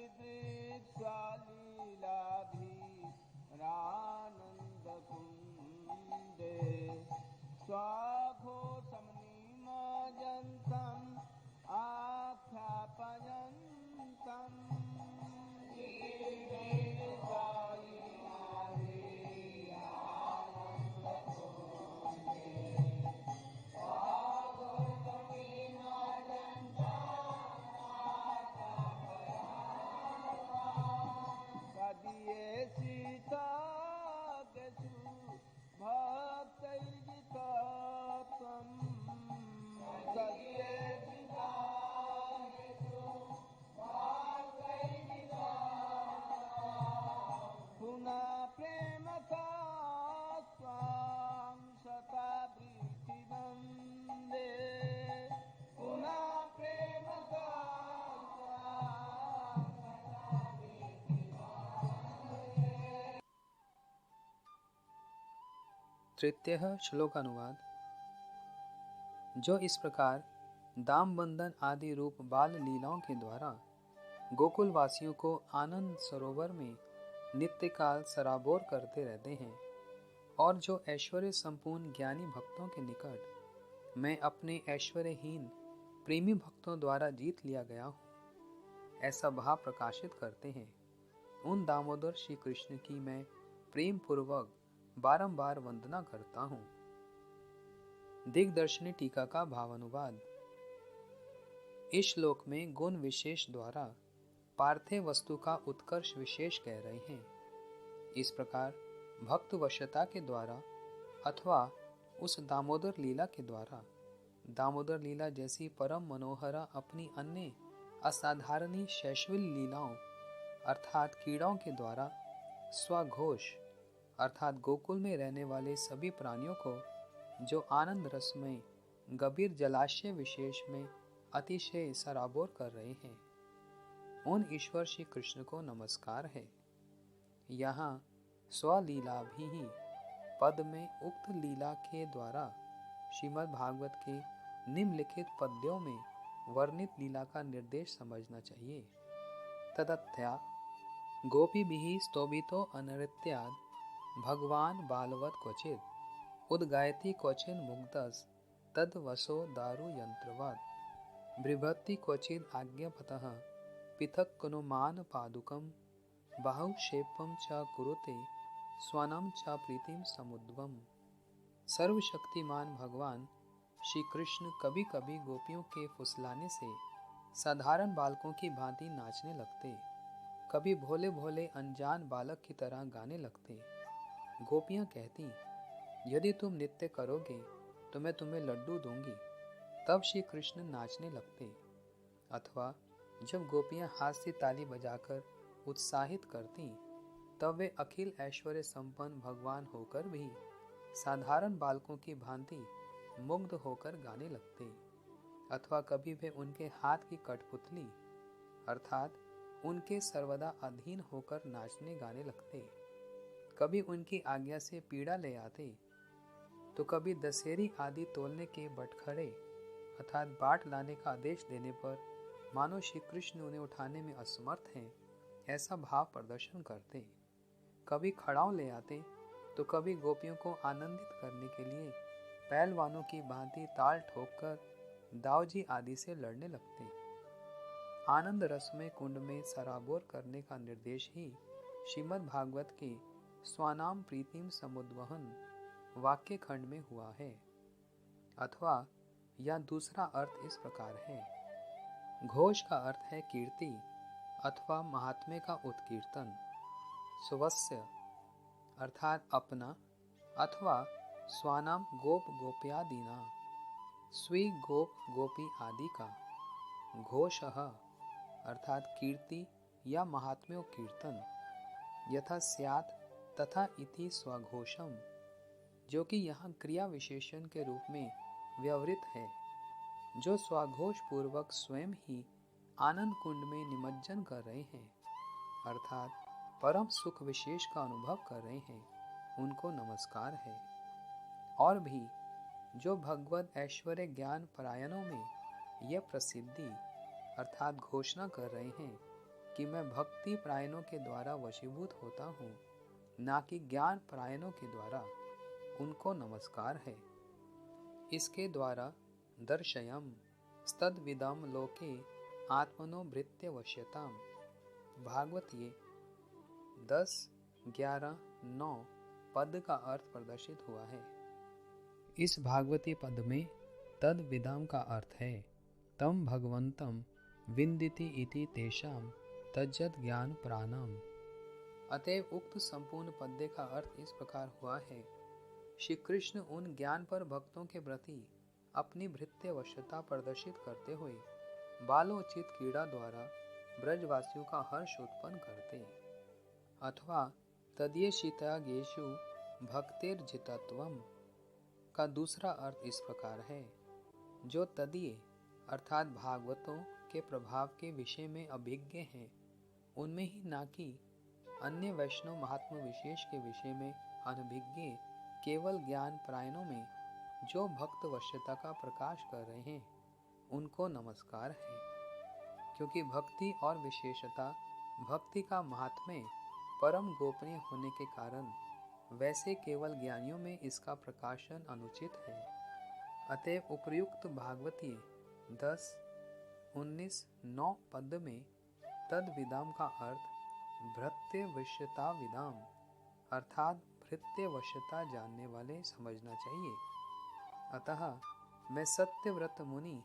स्वालीलाभिरानन्दकुन्दे स्वाघोषं निमज्जन्तम् आख्यापयन्तम् कदिये सीतागसु भक्तैर्जितत्वम् कदिये सीतागसु भक्तैर्जितत्वम् पुनः प्रेमता स्वां शतावृत्तिवन्दे पुनः प्रेमता तृतीय श्लोकानुवाद। जो इस प्रकार दाम बंधन आदि रूप बाल लीलाओं के द्वारा गोकुल वासियों को आनंद सरोवर में नित्य काल सराबोर करते रहते हैं और जो ऐश्वर्य संपूर्ण ज्ञानी भक्तों के निकट मैं अपने ऐश्वर्यहीन प्रेमी भक्तों द्वारा जीत लिया गया हूँ, ऐसा भाव प्रकाशित करते हैं, उन दामोदर श्री कृष्ण की मैं प्रेम पूर्वक बारंबार वंदना करता हूँ। दिग्दर्शनी टीका का भावानुवाद। इस श्लोक में गुण विशेष द्वारा पार्थिव वस्तु का उत्कर्ष विशेष कह रहे हैं। इस प्रकार भक्त वश्यता के द्वारा अथवा उस दामोदर लीला के द्वारा दामोदर लीला जैसी परम मनोहरा अपनी अन्य असाधारणी शैशविल लीलाओं अर्थात कीड़ाओं के द्वारा स्वघोष अर्थात गोकुल में रहने वाले सभी प्राणियों को जो आनंद रस में गंभीर जलाशय विशेष में अतिशय सराबोर कर रहे हैं, उन ईश्वर श्री कृष्ण को नमस्कार है। यहाँ स्वलीला भी ही पद में उक्त लीला के द्वारा श्रीमद् भागवत के निम्नलिखित पद्यों में वर्णित लीला का निर्देश समझना चाहिए। तदथ्या गोपी भी स्तोभितो अनृत्याद भगवान बालवत क्वचित उद्गायति क्वचिन मुग्धस तद वसो दारु यंत्रवाद बिभ्रति क्वचिद आज्ञापतः पृथक कनुमान पादुकम बाहुक्षेपम च कुरुते स्वनम च प्रीतिम समुद्वम। सर्वशक्तिमान भगवान श्री कृष्ण कभी कभी गोपियों के फुसलाने से साधारण बालकों की भांति नाचने लगते, कभी भोले भोले अनजान बालक की तरह गाने लगते। गोपियां कहती, यदि तुम नृत्य करोगे तो मैं तुम्हें लड्डू दूंगी। तब श्री कृष्ण नाचने लगते। अथवा जब गोपियां हाथ से ताली बजाकर उत्साहित करती, तब वे अखिल ऐश्वर्य संपन्न भगवान होकर भी साधारण बालकों की भांति मुग्ध होकर गाने लगते। अथवा कभी वे उनके हाथ की कठपुतली अर्थात उनके सर्वदा अधीन होकर नाचने गाने लगते। कभी उनकी आज्ञा से पीड़ा ले आते, तो कभी दशहरी आदि तोलने के बटखरे अर्थात बाट लाने का आदेश देने पर मानो श्री कृष्ण उन्हें उठाने में असमर्थ हैं, ऐसा भाव प्रदर्शन करते। कभी खड़ाऊ ले आते, तो कभी गोपियों को आनंदित करने के लिए पहलवानों की भांति ताल ठोककर दावजी आदि से लड़ने लगते। आनंद रस में कुंड में सराबोर करने का निर्देश ही श्रीमद् भागवत के स्वानाम प्रीतिम समुद्वहन वाक्य खंड में हुआ है। अथवा या दूसरा अर्थ इस प्रकार है। घोष का अर्थ है कीर्ति अथवा महात्म्य का उत्कीर्तन। स्वस्य अर्थात अपना अथवा स्वानाम गोप गोप्यादीना स्वी गोप गोपी आदि का। घोषः अर्थात कीर्ति या महात्म्यो कीर्तन। यथा स्यात् तथा इति स्वघोषम, जो कि यहाँ क्रिया विशेषण के रूप में व्यवहृत है, जो स्वघोष पूर्वक स्वयं ही आनंद कुंड में निमज्जन कर रहे हैं अर्थात परम सुख विशेष का अनुभव कर रहे हैं, उनको नमस्कार है। और भी जो भगवत ऐश्वर्य ज्ञान परायणों में यह प्रसिद्धि अर्थात घोषणा कर रहे हैं, कि मैं भक्ति प्रायणों के द्वारा वशीभूत होता हूँ, ना कि ज्ञान प्रायणों के द्वारा। उनको नमस्कार है। इसके द्वारा दर्शयम स्तद्विदम लोके आत्मनो भृत्य वश्यताम। भागवत 10, 11, 9 पद का अर्थ प्रदर्शित हुआ है। इस भागवती पद में तद विदाम का अर्थ है तम भगवंतम विंदिति इति तेषाम तज्जत ज्ञान प्राणम। अतएव उक्त संपूर्ण पद्य का अर्थ इस प्रकार हुआ है, श्री कृष्ण उन ज्ञान पर भक्तों के प्रति अपनी भृत्य वश्यता प्रदर्शित करते हुए बालोचित क्रीड़ा द्वारा ब्रजवासियों का हर्ष उत्पन्न करते। अथवा तदीयशितागेषु भक्तिर्जितत्वम का दूसरा अर्थ इस प्रकार है, जो तदीय अर्थात भागवतों के प्रभाव के विषय में अभिज्ञ हैं, उनमें ही ना कि अन्य वैष्णव महात्मा विशेष के विषय में अनभिज्ञ केवल ज्ञान प्रायणों में जो भक्त वश्यता का प्रकाश कर रहे हैं, उनको नमस्कार है। क्योंकि भक्ति और विशेषता भक्ति का महात्म्य परम गोपनीय होने के कारण वैसे केवल ज्ञानियों में इसका प्रकाशन अनुचित है। अतएव उपर्युक्त भागवती 10, 19, 9 पद में तद विदाम का अर्थ भृत्य वश्यता विदाम अर्थात भृत्य वश्यता जानने वाले समझना चाहिए। अतः मैं सत्यव्रत मुनि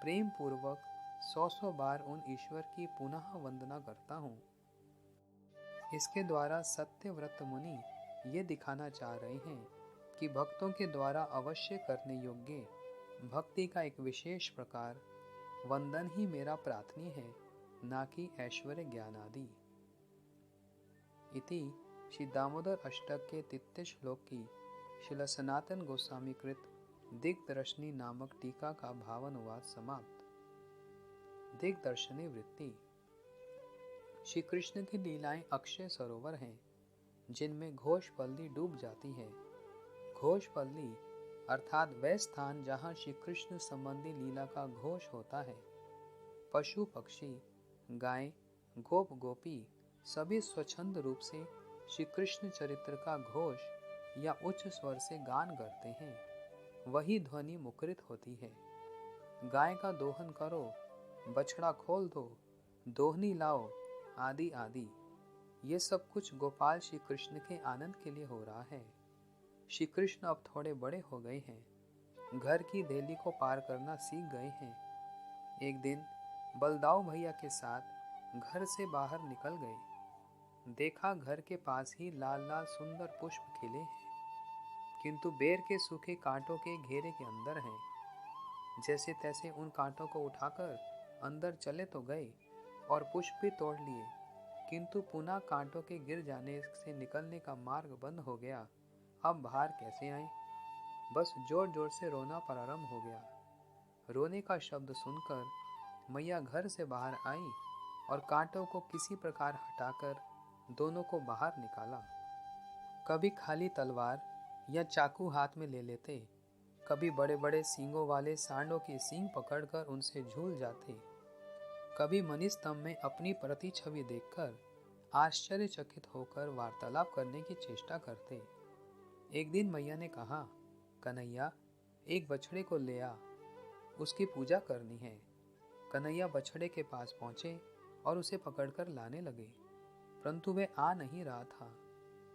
प्रेम पूर्वक 100 बार उन ईश्वर की पुनः वंदना करता हूँ। इसके द्वारा सत्यव्रत मुनि ये दिखाना चाह रहे हैं कि भक्तों के द्वारा अवश्य करने योग्य भक्ति का एक विशेष प्रकार वंदन ही मेरा प्रार्थनीय है, ना कि ऐश्वर्य ज्ञान आदि। इति श्री दामोदर अष्टक के 33 श्लोक की श्रील सनातन गोस्वामी कृत दिग्दर्शनी नामक टीका का भावानुवाद समाप्त। दिग्दर्शनी वृत्ति। श्री कृष्ण की लीलाएं अक्षय सरोवर हैं, जिनमें घोषपल्ली डूब जाती है। घोषपल्ली अर्थात वह स्थान जहाँ श्री कृष्ण संबंधी लीला का घोष होता है। पशु पक्षी, गाय, गोप गोपी सभी स्वच्छंद रूप से श्री कृष्ण चरित्र का घोष या उच्च स्वर से गान करते हैं, वही ध्वनि मुखरित होती है। गाय का दोहन करो, बछड़ा खोल दो, दोहनी लाओ, आदि आदि, ये सब कुछ गोपाल श्री कृष्ण के आनंद के लिए हो रहा है। श्री कृष्ण अब थोड़े बड़े हो गए हैं, घर की देली को पार करना सीख गए हैं। एक दिन बलदाऊ भैया के साथ घर से बाहर निकल गए। देखा घर के पास ही लाल लाल सुंदर पुष्प खिले हैं, किंतु बेर के सूखे कांटों के घेरे के अंदर हैं। जैसे तैसे उन कांटों को उठाकर अंदर चले तो गए और पुष्प भी तोड़ लिए, किंतु पुनः कांटों के गिर जाने से निकलने का मार्ग बंद हो गया। अब बाहर कैसे आए? बस जोर जोर से रोना प्रारंभ हो गया। रोने का शब्द सुनकर मैया घर से बाहर आई और कांटों को किसी प्रकार हटाकर दोनों को बाहर निकाला। कभी खाली तलवार या चाकू हाथ में ले लेते, कभी बड़े बड़े सींगों वाले सांडों के सींग पकड़कर उनसे झूल जाते, कभी मणिस्तंभ में अपनी प्रतिछवि देखकर आश्चर्यचकित होकर वार्तालाप करने की चेष्टा करते। एक दिन मैया ने कहा, कन्हैया एक बछड़े को ले आ, उसकी पूजा करनी है। कन्हैया बछड़े के पास पहुंचे और उसे पकड़कर लाने लगे, परंतु वह आ नहीं रहा था।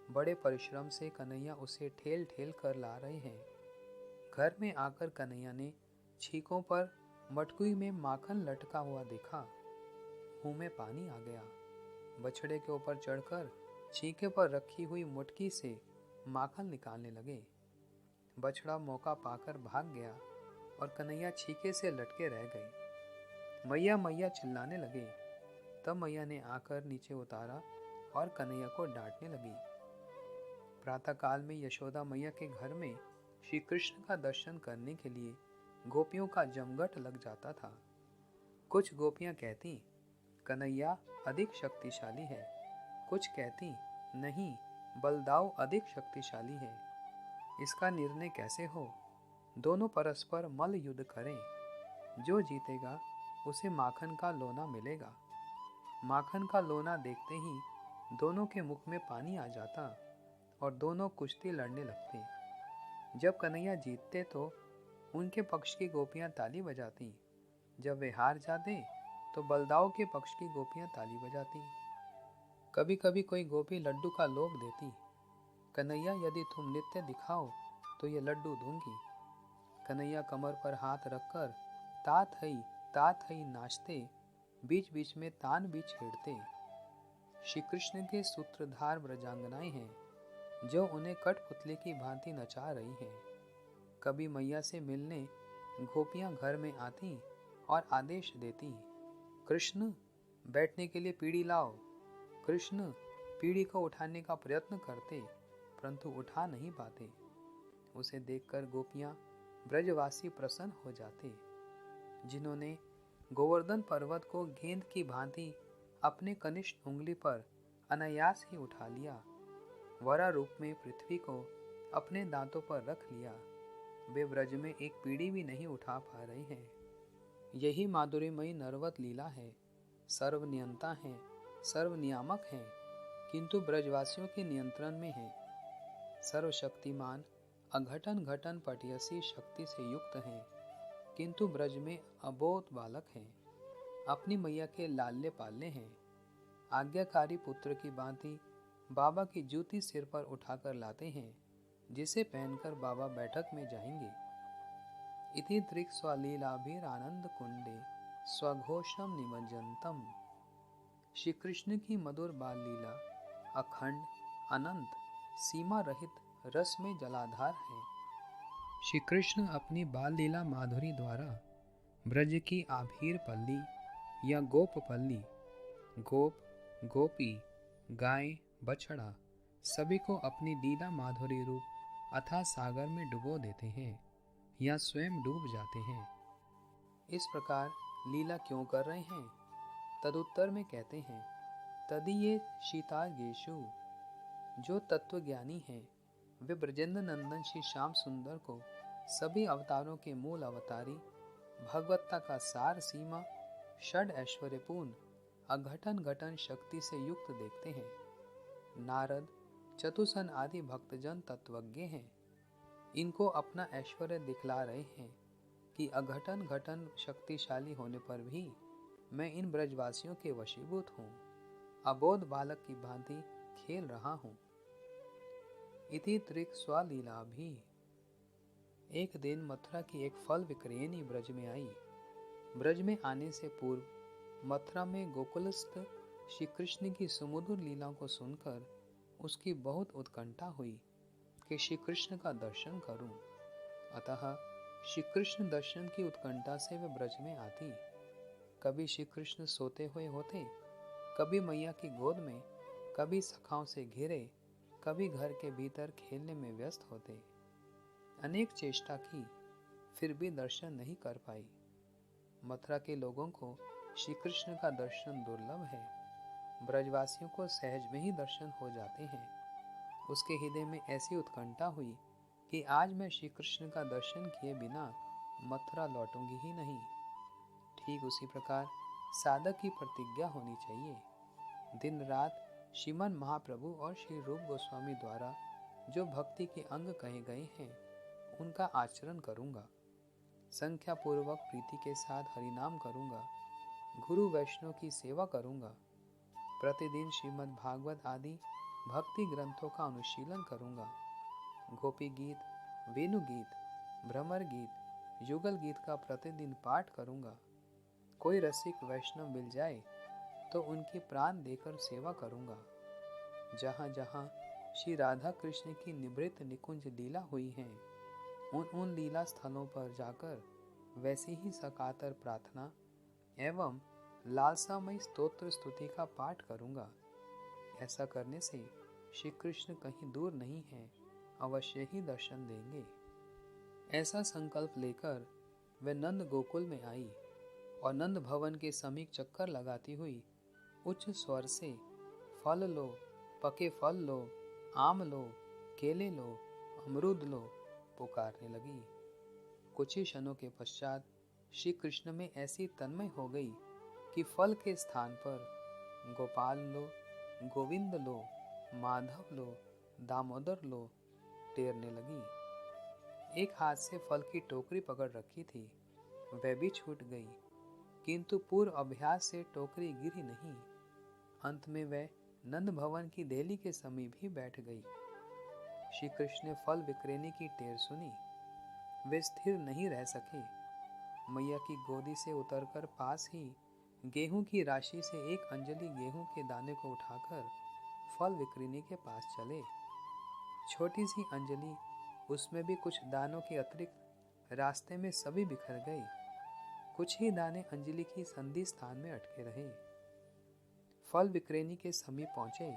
बड़े परिश्रम से कन्हैया उसे ठेल ठेल कर ला रहे हैं। घर में आकर कन्हैया ने छीकों पर मटकुई में माखन लटका हुआ देखा। मुंह में पानी आ गया। बछड़े के ऊपर चढ़कर छीके पर रखी हुई मुटकी से माखन निकालने लगे। बछड़ा मौका पाकर भाग गया और कन्हैया छीके से लटके रह गए। मैया मैया चिल्लाने लगे। तब मैया ने आकर नीचे उतारा और कन्हैया को डांटने लगी। प्रातःकाल में यशोदा मैया के घर में श्री कृष्ण का दर्शन करने के लिए गोपियों का जमघट लग जाता था। कुछ गोपियां कहती कन्हैया अधिक शक्तिशाली है, कुछ कहती नहीं बलदाऊ अधिक शक्तिशाली है। इसका निर्णय कैसे हो? दोनों परस्पर मल्ल युद्ध करें, जो जीतेगा उसे माखन का लोना मिलेगा। माखन का लोना देखते ही दोनों के मुख में पानी आ जाता और दोनों कुश्ती लड़ने लगते। जब कन्हैया जीतते तो उनके पक्ष की गोपियां ताली बजाती, जब वे हार जाते तो बलदाऊ के पक्ष की गोपियां ताली बजाती। कभी कभी कोई गोपी लड्डू का लोभ देती, कन्हैया यदि तुम नृत्य दिखाओ तो ये लड्डू दूंगी। कन्हैया कमर पर हाथ रखकर तात हई नाचते, बीच बीच में तान भी छेड़ते। श्री कृष्ण के सूत्रधार ब्रजांगनाएं हैं जो उन्हें कठपुतली की भांति नचा रही हैं। कभी मैया से मिलने गोपियां घर में आती और आदेश देती, कृष्ण बैठने के लिए पीढ़ी लाओ। कृष्ण पीढ़ी को उठाने का प्रयत्न करते परंतु उठा नहीं पाते। उसे देखकर गोपियां ब्रजवासी प्रसन्न हो जाते, जिन्होंने गोवर्धन पर्वत को गेंद की भांति अपने कनिष्ठ उंगली पर अनायास ही उठा लिया। वरा रूप में पृथ्वी को अपने दांतों पर रख लिया। वे ब्रज में एक पीढ़ी भी नहीं उठा पा रहे हैं। यही माधुर्यमयी नरवत लीला है। सर्वनियंता है, सर्वनियामक है, किंतु ब्रजवासियों के नियंत्रण में है। सर्वशक्तिमान अघटन घटन पटयसी शक्ति से युक्त है, किंतु ब्रज में अबोध बालक हैं, अपनी मैया के लाल्य पाल्य हैं। आज्ञाकारी पुत्र की भांति बाबा की जूती सिर पर उठाकर लाते हैं, जिसे पहनकर बाबा बैठक में जाएंगे। इति दृक् स्वलीलाभिर आनंद कुंडे स्वघोषम निमज्जनतम। श्री कृष्ण की मधुर बाल लीला अखंड, अनंत, सीमा रहित रस में जलाधार है। श्री कृष्ण अपनी बाल लीला माधुरी द्वारा ब्रज की आभीर पल्ली या गोप पल्ली, गोप, गोपी, गाय, बछड़ा सभी को अपनी लीला माधुरी रूप अथाह सागर में डुबो देते हैं या स्वयं डूब जाते हैं। इस प्रकार लीला क्यों कर रहे हैं? तदुत्तर में कहते हैं, तदीये शीतागेशु। जो तत्वज्ञानी हैं वे ब्रजेंद्र नंदन श्री श्याम सुंदर को सभी अवतारों के मूल अवतारी, भगवत्ता का सार सीमा, षड ऐश्वर्यपूर्ण, अघटन घटन शक्ति से युक्त देखते हैं। नारद, चतुसन आदि भक्तजन तत्वज्ञ हैं। इनको अपना ऐश्वर्य दिखला रहे हैं कि अघटन घटन शक्तिशाली होने पर भी मैं इन ब्रजवासियों के वशीभूत हूँ, अबोध बालक की भांति खेल रहा हूँ। इति त्रिक स्वलीला भी। एक दिन मथुरा की एक फल विक्रयनी ब्रज में आई। ब्रज में आने से पूर्व मथुरा में गोकुलस्थ श्री कृष्ण की सुमधुर लीलाओं को सुनकर उसकी बहुत उत्कंठा हुई कि श्री कृष्ण का दर्शन करूं। अतः श्री कृष्ण दर्शन की उत्कंठा से वे ब्रज में आती। कभी श्री कृष्ण सोते हुए होते, कभी मैया की गोद में, कभी सखाओं से घिरे, कभी घर के भीतर खेलने में व्यस्त होते। अनेक चेष्टा की, फिर भी दर्शन नहीं कर पाई। मथुरा के लोगों को श्री कृष्ण का दर्शन दुर्लभ है। ब्रजवासियों को सहज में ही दर्शन हो जाते हैं। उसके हृदय में ऐसी उत्कंठा हुई कि आज मैं श्री कृष्ण का दर्शन किए बिना मथुरा लौटूंगी ही नहीं। ठीक उसी प्रकार साधक की प्रतिज्ञा होनी चाहिए। दिन रात श्रीमन महाप्रभु और श्री रूप गोस्वामी द्वारा जो भक्ति के अंग कहे गए हैं उनका आचरण करूंगा। संख्या पूर्वक प्रीति के साथ हरिनाम करूंगा। गुरु वैष्णव की सेवा करूंगा। प्रतिदिन श्रीमद् भागवत आदि भक्ति ग्रंथों का अनुशीलन करूंगा। गोपी गीत, वेणु गीत, भ्रमर गीत, युगल गीत का प्रतिदिन पाठ करूंगा। कोई रसिक वैष्णव मिल जाए तो उनकी प्राण देकर सेवा करूंगा। जहाँ जहाँ श्री राधा कृष्ण की निभृत निकुंज लीला हुई है उन लीला स्थलों पर जाकर वैसी ही सकातर प्रार्थना एवं लालसामय स्तोत्र स्तुति का पाठ करूंगा। ऐसा करने से श्री कृष्ण कहीं दूर नहीं है, अवश्य ही दर्शन देंगे। ऐसा संकल्प लेकर वे नंद गोकुल में आई और नंद भवन के समीप चक्कर लगाती हुई उच्च स्वर से फल लो, पके फल लो, आम लो, केले लो, अमरूद लो पुकारने लगी। कुछ ही क्षणों के पश्चात श्री कृष्ण में ऐसी तन्मय हो गई कि फल के स्थान पर गोपाल लो, गोविंद लो, माधव लो, दामोदर लो टेरने लगी। एक हाथ से फल की टोकरी पकड़ रखी थी, वह भी छूट गई, किंतु पूर्व अभ्यास से टोकरी गिरी नहीं। अंत में वह नंद भवन की देहली के समीप ही बैठ गई। श्री कृष्ण ने फल विक्रेनी की टेर सुनी। वे स्थिर नहीं रह सके। मैया की गोदी से उतरकर पास ही गेहूं की राशि से एक अंजलि गेहूं के दाने को उठाकर फल विक्रेनी के पास चले। छोटी सी अंजलि, उसमें भी कुछ दानों के अतिरिक्त रास्ते में सभी बिखर गए। कुछ ही दाने अंजलि की संधि स्थान में अटके रहे। फल विक्रेनी के समीप पहुंचे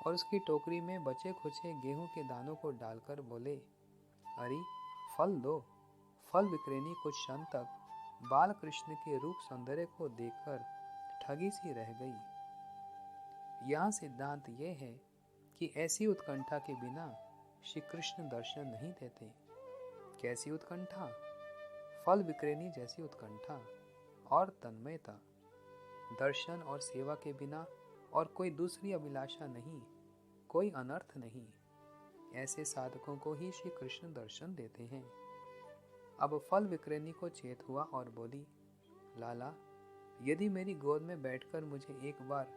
और उसकी टोकरी में बचे खुचे गेहूं के दानों को डालकर बोले, अरे फल दो। फल विक्रेनी कुछ क्षण तक बाल कृष्ण के रूप सौंदर्य को देखकर ठगी सी रह गई। यहाँ सिद्धांत यह है कि ऐसी उत्कंठा के बिना श्री कृष्ण दर्शन नहीं देते। कैसी उत्कंठा? फल विक्रेनी जैसी उत्कंठा और तन्मयता। दर्शन और सेवा के बिना और कोई दूसरी अभिलाषा नहीं, कोई अनर्थ नहीं। ऐसे साधकों को ही श्री कृष्ण दर्शन देते हैं। अब फल विक्रेनी को चेत हुआ और बोली, लाला, यदि मेरी गोद में बैठकर मुझे एक बार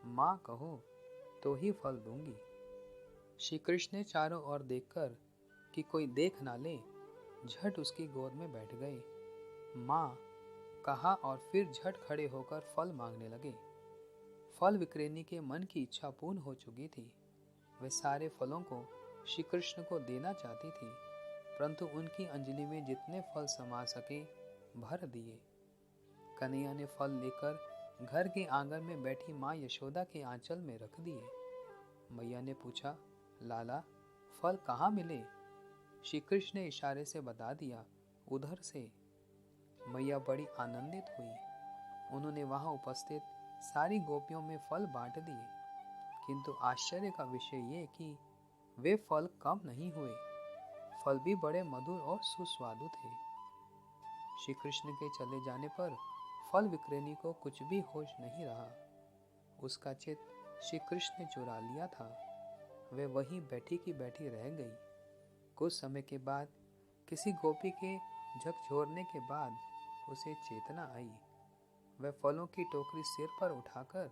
माँ कहो तो ही फल दूंगी। श्री कृष्ण ने चारों ओर देखकर कि कोई देख ना ले, झट उसकी गोद में बैठ गए। माँ कहा और फिर झट खड़े होकर फल मांगने लगे। फल विक्रेनी के मन की इच्छा पूर्ण हो चुकी थी। वे सारे फलों को श्री कृष्ण को देना चाहती थी, परंतु उनकी अंजलि में जितने फल समा सके भर दिए। कन्हैया ने फल लेकर घर के आंगन में बैठी माँ यशोदा के आंचल में रख दिए। मैया ने पूछा, लाला, फल कहाँ मिले? श्री कृष्ण ने इशारे से बता दिया, उधर से। मैया बड़ी आनंदित हुई। उन्होंने वहां उपस्थित सारी गोपियों में फल बांट दिए, किंतु आश्चर्य का विषय ये कि वे फल कम नहीं हुए। फल भी बड़े मधुर और सुस्वादु थे। श्री कृष्ण के चले जाने पर फल विक्रेनी को कुछ भी होश नहीं रहा। उसका चित्त श्री कृष्ण ने चुरा लिया था। वह वहीं बैठी की बैठी रह गई। कुछ समय के बाद किसी गोपी के झकझोरने के बाद उसे चेतना आई। वह फलों की टोकरी सिर पर उठाकर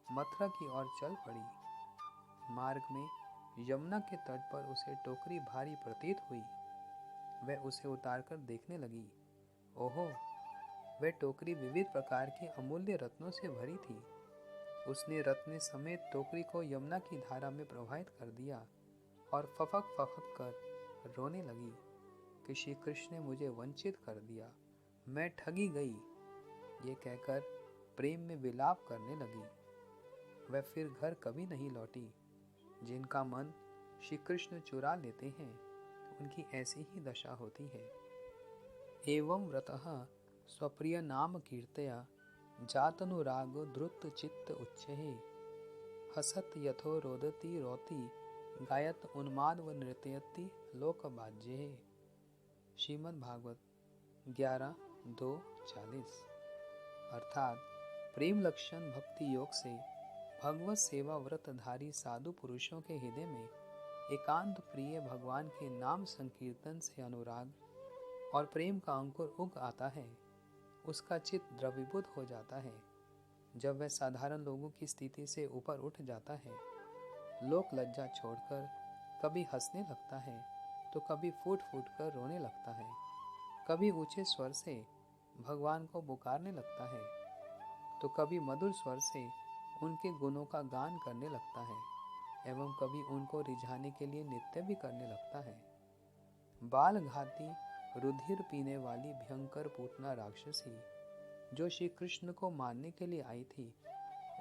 मथुरा की ओर चल पड़ी। मार्ग में यमुना के तट पर उसे टोकरी भारी प्रतीत हुई। वह उसे उतारकर देखने लगी। ओहो, वह टोकरी विविध प्रकार के अमूल्य रत्नों से भरी थी। उसने रत्न समेत टोकरी को यमुना की धारा में प्रवाहित कर दिया और फफक फफक कर रोने लगी कि श्री कृष्ण ने मुझे वंचित कर दिया, मैं ठगी गई। ये कहकर प्रेम में विलाप करने लगी। वह फिर घर कभी नहीं लौटी। जिनका मन श्री कृष्ण चुरा लेते हैं, उनकी ऐसी ही दशा होती है। एवं व्रतः स्वप्रिय नाम कीर्तया जातनुराग द्रुत चित्त उच्चहे हसत यथो रोदती रोती गायत उन्माद व नृत्यति लोकबाज्ये। श्रीमद् भागवत 11:2-40। अर्थात प्रेम लक्षण भक्ति योग से भगवत सेवा व्रतधारी साधु पुरुषों के हृदय में एकांत प्रिय भगवान के नाम संकीर्तन से अनुराग और प्रेम का अंकुर उग आता है। उसका चित्त द्रवीभूत हो जाता है। जब वह साधारण लोगों की स्थिति से ऊपर उठ जाता है, लोक लज्जा छोड़कर कभी हंसने लगता है तो कभी फूट फूट कर रोने लगता है, कभी ऊंचे स्वर से भगवान को पुकारने लगता है तो कभी मधुर स्वर से उनके गुणों का गान करने लगता है एवं कभी उनको रिझाने के लिए नृत्य भी करने लगता है। बाल घाती रुधिर पीने वाली भयंकर पूतना राक्षसी जो श्री कृष्ण को मारने के लिए आई थी,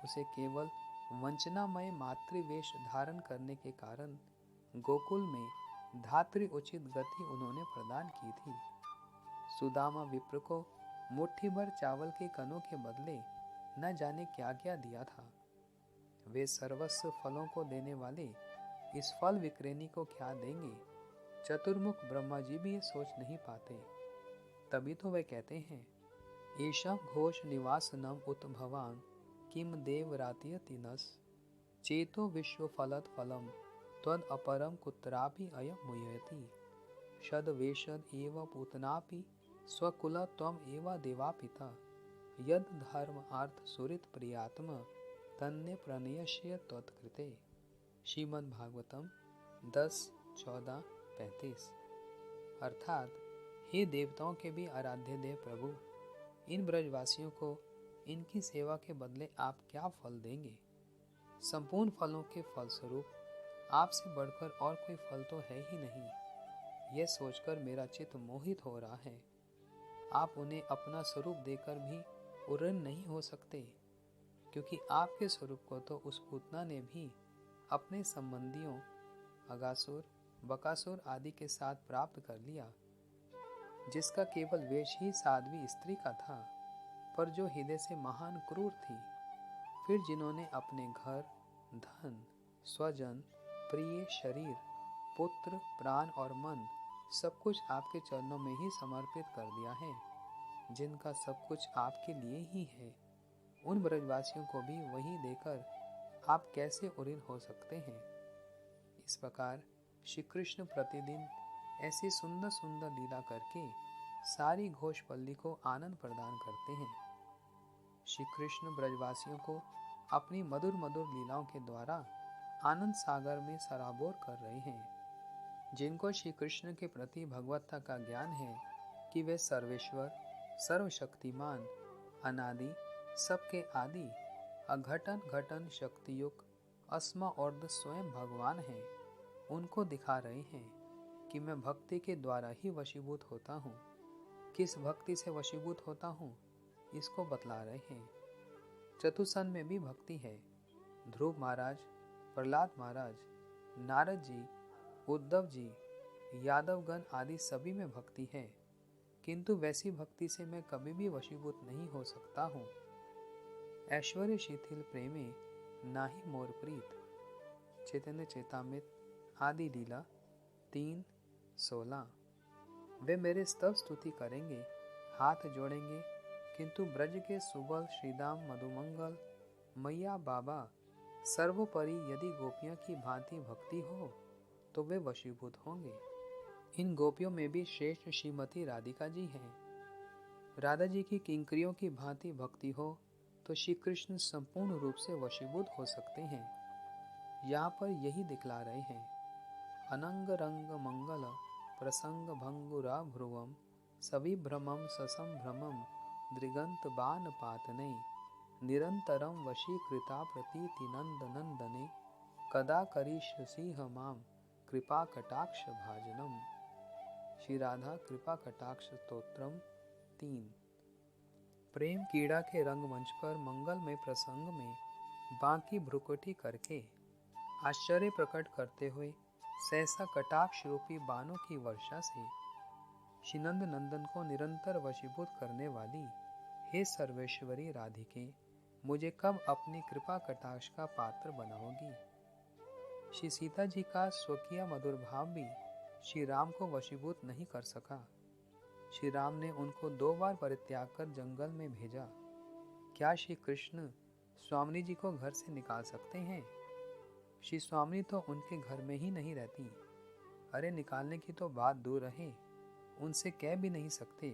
उसे केवल वंचनामय मातृवेश धारण करने के कारण गोकुल में धात्री उचित गति उन्होंने प्रदान की थी। सुदामा विप्र को मुट्ठी भर चावल के कणों के बदले न जाने क्या क्या दिया था। वे सर्वस्व फलों को देने वाले इस फल विक्रेनी को क्या देंगे, चतुर्मुख ब्रह्मा जी भी ये सोच नहीं पाते। तभी तो वे कहते हैं, एषा घोष निवासनम उत भवान किम देव रातियतिनस चेतो विश्व फलत फलम त्वद अपरम कुत्रापि अयम मुह्यति शद एव पूतनापि स्वकुल त्वम एव देवा पिता यद धर्म अर्थ सुरित प्रियात्म तन्ने प्रणयस्य त्वत्कृते। श्रीमद् भागवतम 10:14-35। अर्थात, हे देवताओं के भी आराध्य देव प्रभु, इन ब्रजवासियों को इनकी सेवा के बदले आप क्या फल देंगे? संपूर्ण फलों के फलस्वरूप आपसे बढ़कर और कोई फल तो है ही नहीं। यह सोचकर मेरा चित्त मोहित हो रहा है। आप उन्हें अपना स्वरूप देकर भी उन्नत नहीं हो सकते, क्योंकि आपके स्वरूप को तो उस पूतना ने भी अपने संबंधियों अगासुर, बकासुर आदि के साथ प्राप्त कर लिया, जिसका केवल वेश ही साध्वी स्त्री का था, पर जो हृदय से महान क्रूर थी। फिर जिन्होंने अपने घर, धन, स्वजन, प्रिय शरीर, पुत्र, प्राण और मन सब कुछ आपके चरणों में ही समर्पित कर दिया है, जिनका सब कुछ आपके लिए ही है, उन ब्रजवासियों को भी वही देकर आप कैसे उऋण हो सकते हैं? इस प्रकार श्री कृष्ण प्रतिदिन ऐसी सुंदर सुंदर लीला करके सारी घोषपल्ली को आनंद प्रदान करते हैं। श्री कृष्ण ब्रजवासियों को अपनी मधुर मधुर लीलाओं के द्वारा आनंद सागर में सराबोर कर रहे हैं। जिनको श्री कृष्ण के प्रति भगवत्ता का ज्ञान है कि वे सर्वेश्वर, सर्वशक्तिमान, अनादि, सबके आदि, अघटन घटन शक्तियुक्त अस्मा और स्वयं भगवान हैं, उनको दिखा रहे हैं कि मैं भक्ति के द्वारा ही वशीभूत होता हूँ। किस भक्ति से वशीभूत होता हूँ, इसको बतला रहे हैं। चतुसन में भी भक्ति है। ध्रुव महाराज, प्रहलाद महाराज, नारद जी, उद्धव जी, यादवगण आदि सभी में भक्ति है, किंतु वैसी भक्ति से मैं कभी भी वशीभूत नहीं हो सकता हूँ। ऐश्वर्य शिथिल प्रेमे नाही मोर प्रीत। चैतन्य चेतामृत आदि लीला 3:16। वे मेरे स्तव स्तुति करेंगे, हाथ जोड़ेंगे, किंतु ब्रज के सुबल श्रीदाम मधुमंगल मैया बाबा सर्वोपरि यदि गोपियों की भांति भक्ति हो तो वे वशीभूत होंगे। इन गोपियों में भी श्रेष्ठ श्रीमती राधिका जी हैं। राधा जी की किंकरियों की भांति भक्ति हो तो श्री कृष्ण संपूर्ण रूप से वशीभूत हो सकते हैं। यहाँ पर यही दिखला रहे हैं। अनंग रंग मंगल प्रसंग भंगुरा भ्रुवम सविभ्रमम ससंभ्रमम दृगंत बान पातने निरंतरम वशीकृता प्रतीति नंद नंदने कदा करिष्यसि माम कृपा कटाक्ष भाजनम। श्री राधा कृपा कटाक्ष स्तोत्रम 3। प्रेम कीड़ा के रंगमंच पर मंगलमय प्रसंग में बांकी भ्रुकुटी करके आश्चर्य प्रकट करते हुए सहसा कटाक्ष रूपी बाणों की वर्षा से श्रीनंद नंदन को निरंतर वशीभूत करने वाली हे सर्वेश्वरी राधिके, मुझे कब अपनी कृपा कटाक्ष का पात्र बनाओगी? श्री सीता जी का स्वकीय मधुर भाव भी श्री राम को वशीभूत नहीं कर सका। श्री राम ने उनको 2 बार परित्याग कर जंगल में भेजा। क्या श्री कृष्ण स्वामी जी को घर से निकाल सकते हैं? श्री स्वामी तो उनके घर में ही नहीं रहती। अरे निकालने की तो बात दूर रहे, उनसे कह भी नहीं सकते,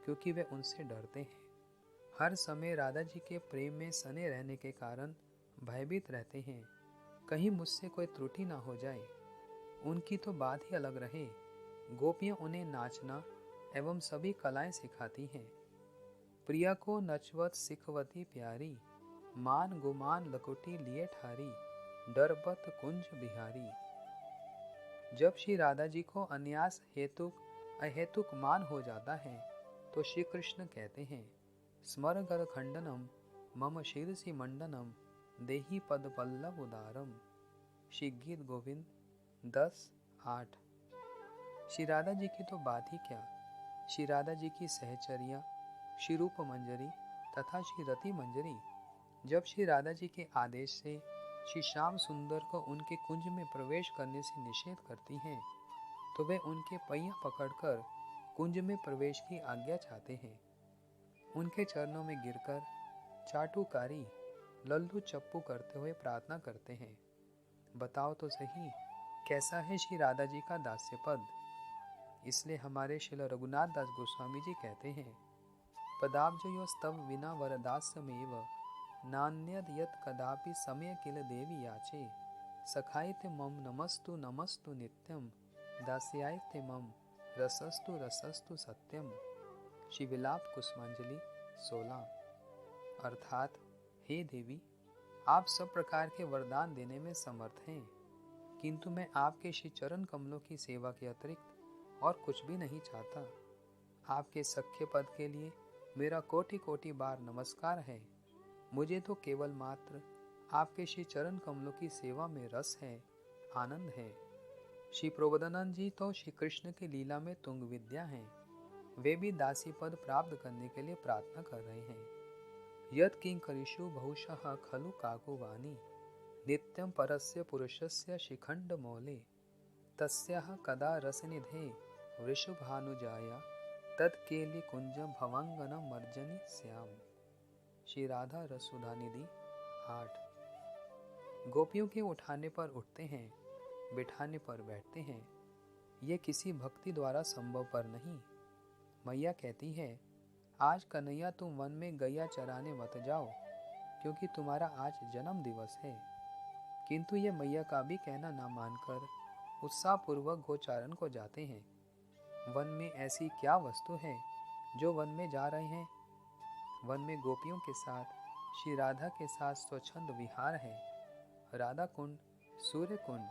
क्योंकि वे उनसे डरते हैं। हर समय राधा जी के प्रेम में सने रहने के कारण भयभीत रहते हैं, कहीं मुझसे कोई त्रुटि ना हो जाए। उनकी तो बात ही अलग रहे। गोपियाँ उन्हें नाचना एवं सभी कलाएं सिखाती हैं। प्रिया को नचवत सिखवती प्यारी, मान गुमान लकुटी लिए ठारी, डरबत कुंज बिहारी। जब श्री राधा जी को अन्यास हेतुक अहेतुक मान हो जाता है तो श्री कृष्ण कहते हैं, स्मर गर खंडनम मम शीर्षि मंडनम देही पद पल्लव उदारम। श्री गीत गोविंद 10:8। श्री राधा जी की तो बात ही क्या, श्री राधा जी की सहचर्या श्री रूप मंजरी तथा श्री रति मंजरी जब श्री राधा जी के आदेश से श्री श्याम सुंदर को उनके कुंज में प्रवेश करने से निषेध करती हैं, तो वे उनके पहिया पकड़कर कुंज में प्रवेश की आज्ञा चाहते हैं। उनके चरणों में गिरकर चाटुकारी लल्लू चप्पू करते हुए प्रार्थना करते हैं, बताओ तो सही कैसा है श्री राधा जी का दास्य पद। इसलिए हमारे श्रील रघुनाथ दास गोस्वामी जी कहते हैं, पदाब्जयो स्तव विना वरदास्यमेव नान्यद यत् कदापि समय किल देवी याचे सखाइते मम नमस्तु नमस्तु नित्यम दास्याइते मम रसस्तु रसस्तु सत्यम। श्री विलाप कुसुमांजलि 16। अर्थात, हे देवी, आप सब प्रकार के वरदान देने में समर्थ हैं, किंतु मैं आपके श्री चरण कमलों की सेवा के अतिरिक्त और कुछ भी नहीं चाहता। आपके सख्य पद के लिए मेरा कोटि कोटि बार नमस्कार है। मुझे तो केवल मात्र आपके श्री चरण कमलों की सेवा में रस है, आनंद है। श्री प्रबोधानंद जी तो श्री कृष्ण की लीला में तुंग विद्या हैं। वे भी दासी पद प्राप्त करने के लिए प्रार्थना कर रहे हैं। यत् किंकरीषु बहुशः खलु काको वाणी नित्यं परस्य पुरुषस्य शिखंड मौले तस्याः कदा रसनिधे वृषभानुजाया तत्केलि कुंजम भवांगनम मर्जनी श्याम। श्री राधा रसुधा निधि 8। गोपियों के उठाने पर उठते हैं, बिठाने पर बैठते हैं। ये किसी भक्ति द्वारा संभव पर नहीं। मैया कहती है, आज कन्हैया तुम वन में गैया चराने मत जाओ, क्योंकि तुम्हारा आज जन्म दिवस है। किंतु ये मैया का भी कहना ना मानकर उत्साहपूर्वक गोचारण को जाते हैं। वन में ऐसी क्या वस्तु है जो वन में जा रहे हैं? वन में गोपियों के साथ श्री राधा के साथ स्वच्छंद विहार है। राधा कुंड, सूर्य कुंड,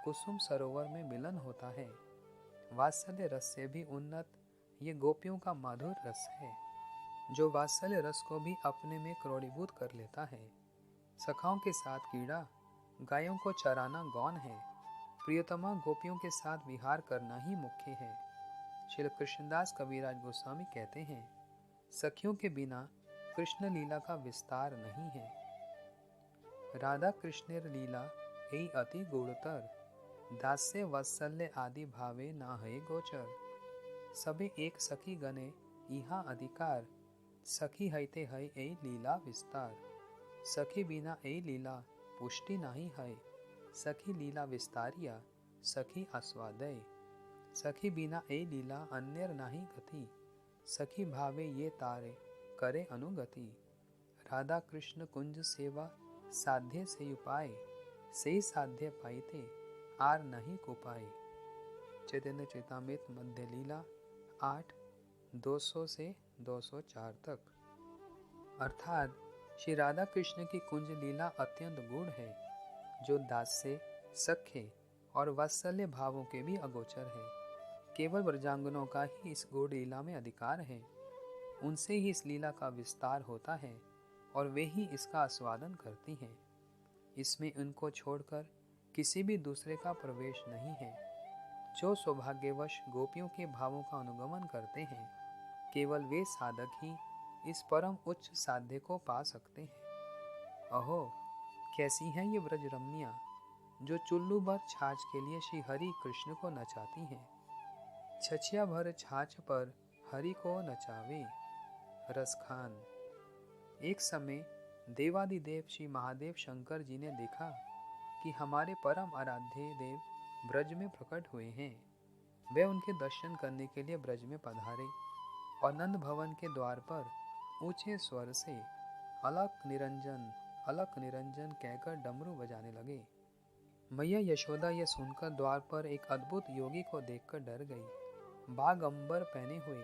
कुसुम सरोवर में मिलन होता है। वात्सल्य रस से भी उन्नत ये गोपियों का मधुर रस है, जो वात्सल्य रस को भी अपने में क्रोड़ीभूत कर लेता है। सखाओं के साथ कीड़ा, गायों को चराना गौण है। प्रियतमा गोपियों के साथ विहार करना ही मुख्य है। श्री कृष्णदास कविराज गोस्वामी कहते हैं, सखियों के बिना कृष्ण लीला का विस्तार नहीं है। राधा कृष्णेर लीला यही अति गुणतर दास्य वात्सल्य आदि भावे ना है गोचर। सबे एक सखी गणे इहा अधिकार सखी हैते है ए लीला विस्तार। सखी बिना ए लीला पुष्टि नहीं है। सखी लीला विस्तारिया सखी आस्वादय। सखी बिना ए लीला अन्यर नाही गति। सखी भावे ये तारे करे अनुगति। राधा कृष्ण कुंज सेवा साध्य से उपाय से साध्य पाइते आर नहीं कुपाय। चैतन्य चैतामृत मध्य लीला 8 200 से 204 तक। अर्थात श्री राधा कृष्ण की कुंज लीला अत्यंत गूढ़ है, जो दास्य, सख्य और वात्सल्य भावों के भी अगोचर है। केवल ब्रजांगनों का ही इस गूढ़ लीला में अधिकार है। उनसे ही इस लीला का विस्तार होता है और वे ही इसका आस्वादन करती हैं। इसमें उनको छोड़कर किसी भी दूसरे का प्रवेश नहीं है। जो सौभाग्यवश गोपियों के भावों का अनुगमन करते हैं, केवल वे साधक ही इस परम उच्च साध्य को पा सकते हैं। अहो, कैसी हैं ये ब्रज रमणियाँ, जो चुल्लू भर छाछ के लिए श्री हरि कृष्ण को नचाती हैं। छछिया भर छाछ पर हरि को नचावे रसखान। एक समय देवादिदेव श्री महादेव शंकर जी ने देखा कि हमारे परम आराध्य देव ब्रज में प्रकट हुए हैं। वे उनके दर्शन करने के लिए ब्रज में पधारे और नंद भवन के द्वार पर ऊंचे स्वर से अलक निरंजन कहकर डमरू बजाने लगे। मैया यशोदा यह सुनकर द्वार पर एक अद्भुत योगी को देखकर डर गई। बाग अंबर पहने हुए,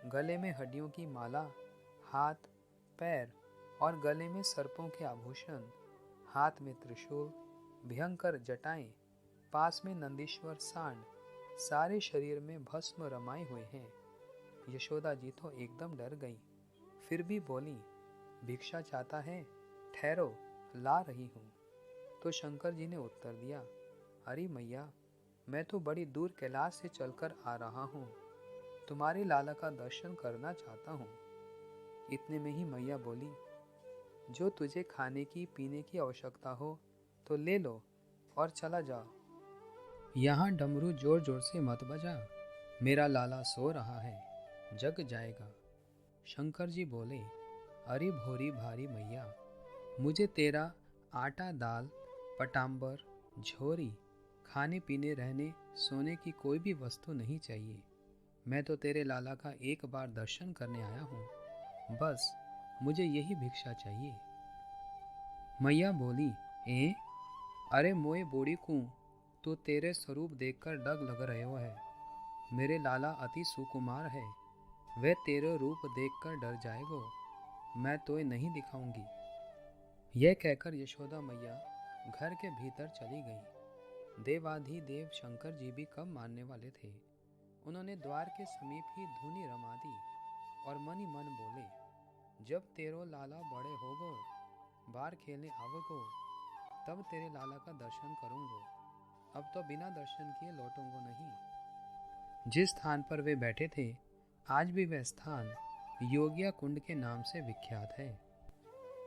गले में हड्डियों की माला, हाथ पैर और गले में सर्पों के आभूषण, हाथ में त्रिशूल, भयंकर जटाएं, पास में नंदीश्वर सांड, सारे शरीर में भस्म रमाए हुए हैं। यशोदा जी तो एकदम डर गई, फिर भी बोली, भिक्षा चाहता है? ठहरो, ला रही हूँ। तो शंकर जी ने उत्तर दिया, अरे मैया, मैं तो बड़ी दूर कैलाश से चलकर आ रहा हूँ, तुम्हारी लाला का दर्शन करना चाहता हूँ। इतने में ही मैया बोली, जो तुझे खाने की पीने की आवश्यकता हो तो ले लो और चला जा। यहाँ डमरू जोर जोर से मत बजा, मेरा लाला सो रहा है, जग जाएगा। शंकर जी बोले, अरे भोरी भारी मैया, मुझे तेरा आटा दाल पटाम्बर झोरी खाने पीने रहने सोने की कोई भी वस्तु नहीं चाहिए। मैं तो तेरे लाला का एक बार दर्शन करने आया हूँ, बस मुझे यही भिक्षा चाहिए। मैया बोली, ए अरे मोए बोड़ी को, तू तेरे स्वरूप देखकर डग लग रहे है। मेरे लाला अति सुकुमार है, वह तेरे रूप देखकर डर जाएगो, मैं तोय नहीं दिखाऊंगी। यह कहकर यशोदा मैया घर के भीतर चली गई। देवाधिदेव शंकर जी भी कम मानने वाले थे। उन्होंने द्वार के समीप ही धूनी रमा दी और मन ही मन बोले, जब तेरो लाला बड़े होगो, बाहर खेलने आवगो, तब तेरे लाला का दर्शन करूंगो। अब तो बिना दर्शन किए लौटूंगो नहीं। जिस स्थान पर वे बैठे थे, आज भी वह स्थान योगिया कुंड के नाम से विख्यात है।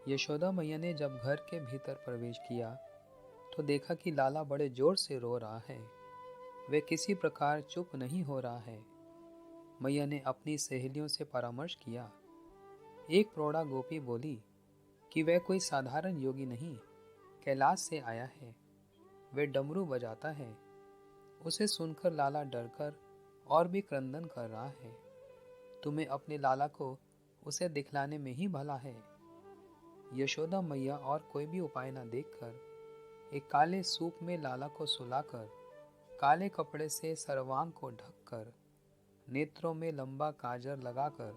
यशोदा मैया ने जब घर के भीतर प्रवेश किया तो देखा कि लाला बड़े जोर से रो रहा है। वे किसी प्रकार चुप नहीं हो रहा है। मैया ने अपनी सहेलियों से परामर्श किया। एक प्रौढ़ा गोपी बोली कि वह कोई साधारण योगी नहीं, कैलाश से आया है, वह डमरू बजाता है। उसे सुनकर लाला डरकर और भी क्रंदन कर रहा है। तुम्हें अपने लाला को उसे दिखलाने में ही भला है। यशोदा मैया और कोई भी उपाय न देखकर एक काले सूप में लाला को सुलाकर, काले कपड़े से सर्वांग को ढककर, नेत्रों में लंबा काजर लगाकर,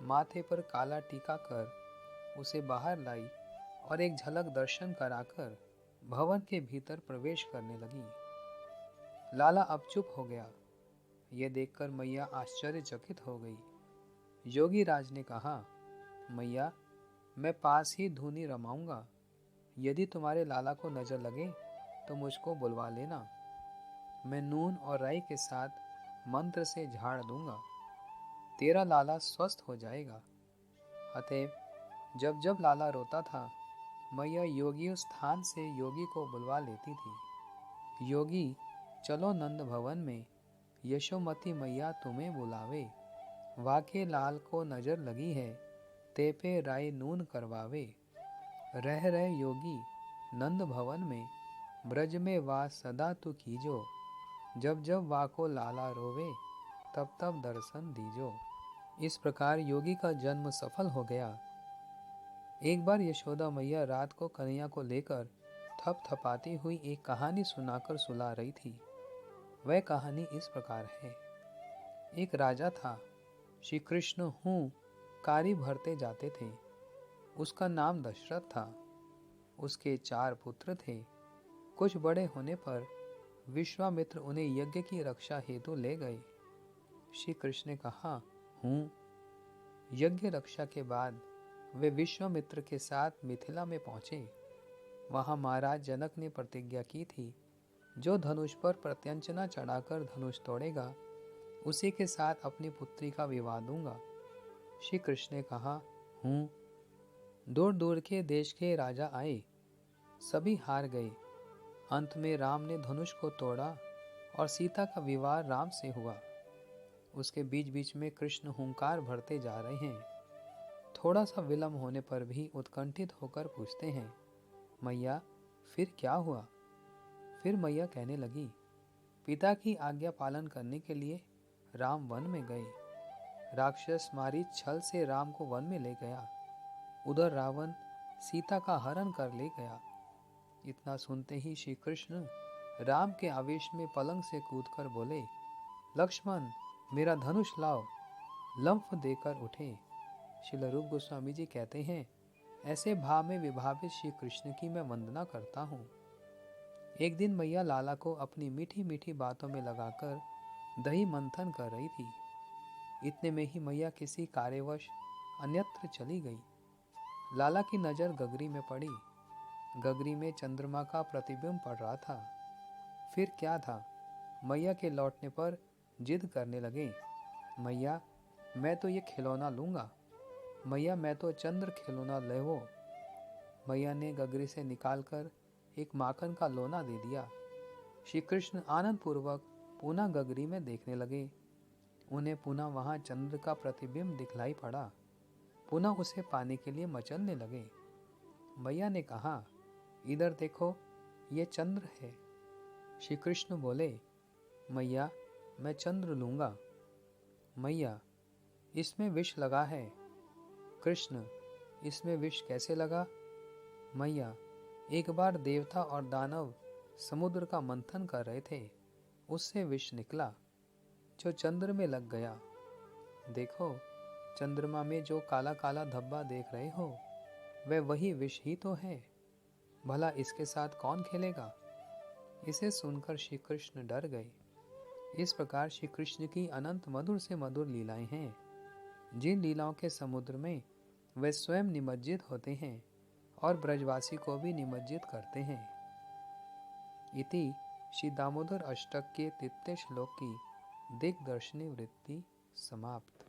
माथे पर काला टीका कर उसे बाहर लाई और एक झलक दर्शन कराकर भवन के भीतर प्रवेश करने लगी। लाला अब चुप हो गया। यह देखकर मैया आश्चर्यचकित हो गई। योगी राज ने कहा, मैया मैं पास ही धूनी रमाऊंगा, यदि तुम्हारे लाला को नजर लगे तो मुझको बुलवा लेना। मैं नून और राई के साथ मंत्र से झाड़ दूंगा, तेरा लाला स्वस्थ हो जाएगा। अतएव जब जब लाला रोता था, मैया योगी उस स्थान से योगी को बुलवा लेती थी। योगी चलो नंद भवन में, यशोमती मैया तुम्हें बुलावे, वाके लाल को नजर लगी है, ते पे राय नून करवावे। रह रहे योगी नंद भवन में, ब्रज में वास सदा तू कीजो, जब जब वाको लाला रोवे, तब तब दर्शन दीजो। इस प्रकार योगी का जन्म सफल हो गया। एक बार यशोदा मैया रात को कन्हैया को लेकर थपथपाती हुई एक कहानी सुनाकर सुला रही थी। वह कहानी इस प्रकार है। एक राजा था, श्री कृष्ण हूँ कारी भरते जाते थे। उसका नाम दशरथ था। उसके 4 पुत्र थे। कुछ बड़े होने पर विश्वामित्र उन्हें यज्ञ की रक्षा हेतु ले गए। श्री कृष्ण ने कहा, हूँ। यज्ञ रक्षा के बाद वे विश्वामित्र के साथ मिथिला में पहुंचे। वहां महाराज जनक ने प्रतिज्ञा की थी, जो धनुष पर प्रत्यंचना चढ़ाकर धनुष तोड़ेगा, उसी के साथ अपनी पुत्री का विवाह दूंगा। श्री कृष्ण ने कहा, हूँ। दूर दूर के देश के राजा आए, सभी हार गए। अंत में राम ने धनुष को तोड़ा और सीता का विवाह राम से हुआ। उसके बीच बीच में कृष्ण हुंकार भरते जा रहे हैं। थोड़ा सा विलंब होने पर भी उत्कंठित होकर पूछते हैं, मैया फिर क्या हुआ? फिर मैया कहने लगी, पिता की आज्ञा पालन करने के लिए राम वन में गए। राक्षस मारीच छल से राम को वन में ले गया। उधर रावण सीता का हरण कर ले गया। इतना सुनते ही श्री कृष्ण राम के आवेश में पलंग से कूदकर बोले, लक्ष्मण मेरा धनुष लाओ। लंफ देकर उठे। श्रील रूप गोस्वामी जी कहते हैं, ऐसे भाव में विभावित श्री कृष्ण की मैं वंदना करता हूँ। एक दिन मैया लाला को अपनी मीठी मीठी बातों में लगाकर दही मंथन कर रही थी। इतने में ही मैया किसी कार्यवश अन्यत्र चली गई। लाला की नज़र गगरी में पड़ी। गगरी में चंद्रमा का प्रतिबिंब पड़ रहा था। फिर क्या था, मैया के लौटने पर जिद करने लगे, मैया मैं तो ये खिलौना लूँगा, मैया मैं तो चंद्र खिलौना लेवो। मैया ने गगरी से निकालकर एक माखन का लोना दे दिया। श्री कृष्ण आनंद पूर्वक पुनः गगरी में देखने लगे। उन्हें पुनः वहाँ चंद्र का प्रतिबिंब दिखलाई पड़ा। पुनः उसे पाने के लिए मचलने लगे। मैया ने कहा, इधर देखो, ये चंद्र है। श्री कृष्ण बोले, मैया, मैं चंद्र लूँगा। मैया, इसमें विष लगा है। कृष्ण, इसमें विष कैसे लगा? मैया, एक बार देवता और दानव समुद्र का मंथन कर रहे थे, उससे विष निकला जो चंद्र में लग गया। देखो, चंद्रमा में जो काला काला धब्बा देख रहे हो, वह वही विष ही तो है। भला इसके साथ कौन खेलेगा? इसे सुनकर श्री कृष्ण डर गए। इस प्रकार श्री कृष्ण की अनंत मधुर से मधुर लीलाएं हैं, जिन लीलाओं के समुद्र में वे स्वयं निमज्जित होते हैं और ब्रजवासी को भी निमज्जित करते हैं। इति श्री दामोदर अष्टक के 33 श्लोक की दिग्दर्शनी वृत्ति समाप्त।